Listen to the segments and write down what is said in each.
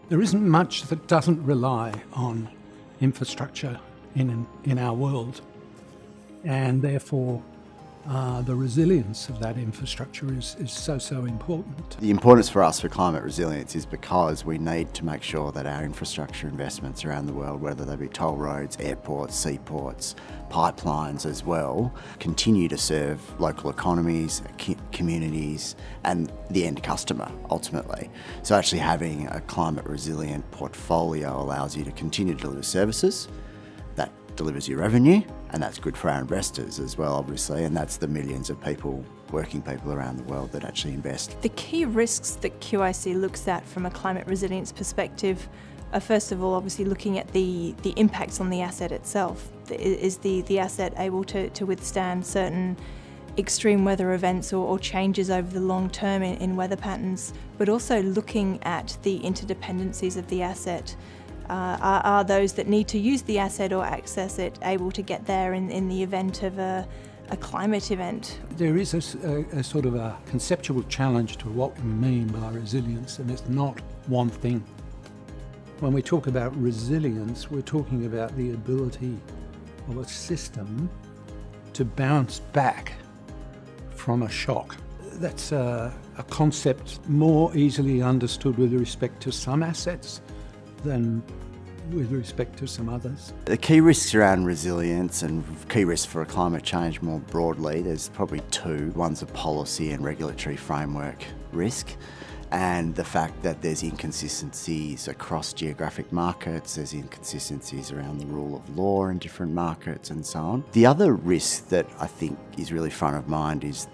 There isn't much that doesn't rely on infrastructure in our world, and therefore the resilience of that infrastructure is so important. The importance for us for climate resilience is because we need to make sure that our infrastructure investments around the world, whether they be toll roads, airports, seaports, pipelines as well, continue to serve local economies, communities and the end customer ultimately. So actually having a climate resilient portfolio allows you to continue to deliver services that delivers you revenue, and that's good for our investors as well, obviously, and that's the millions of people, working people around the world that actually invest. The key risks that QIC looks at from a climate resilience perspective are, first of all, obviously looking at the impacts on the asset itself. Is the asset able to withstand certain extreme weather events or changes over the long term in weather patterns, but also looking at the interdependencies of the asset. Are those that need to use the asset or access it able to get there in the event of a climate event? There is a sort of a conceptual challenge to what we mean by resilience, and it's not one thing. When we talk about resilience, we're talking about the ability of a system to bounce back from a shock. That's a concept more easily understood with respect to some assets than with respect to some others. The key risks around resilience and key risks for climate change more broadly, there's probably two. One's a policy and regulatory framework risk, and the fact that there's inconsistencies across geographic markets, there's inconsistencies around the rule of law in different markets and so on. The other risk that I think is really front of mind is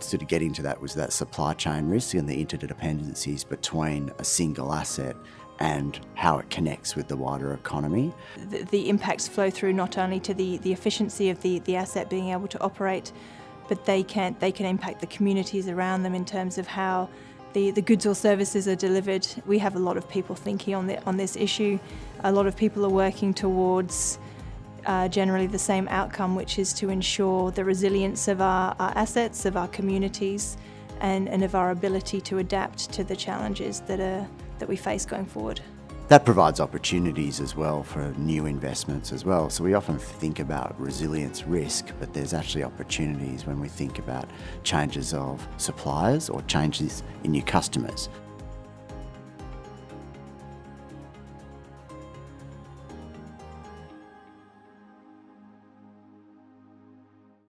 sort of getting to that was that supply chain risk and the interdependencies between a single asset and how it connects with the wider economy. The impacts flow through not only to the efficiency of the asset being able to operate, but they can impact the communities around them in terms of how the goods or services are delivered. We have a lot of people thinking on this issue. A lot of people are working towards generally the same outcome, which is to ensure the resilience of our assets, of our communities, and of our ability to adapt to the challenges that we face going forward. That provides opportunities as well for new investments as well. So we often think about resilience risk, but there's actually opportunities when we think about changes of suppliers or changes in new customers.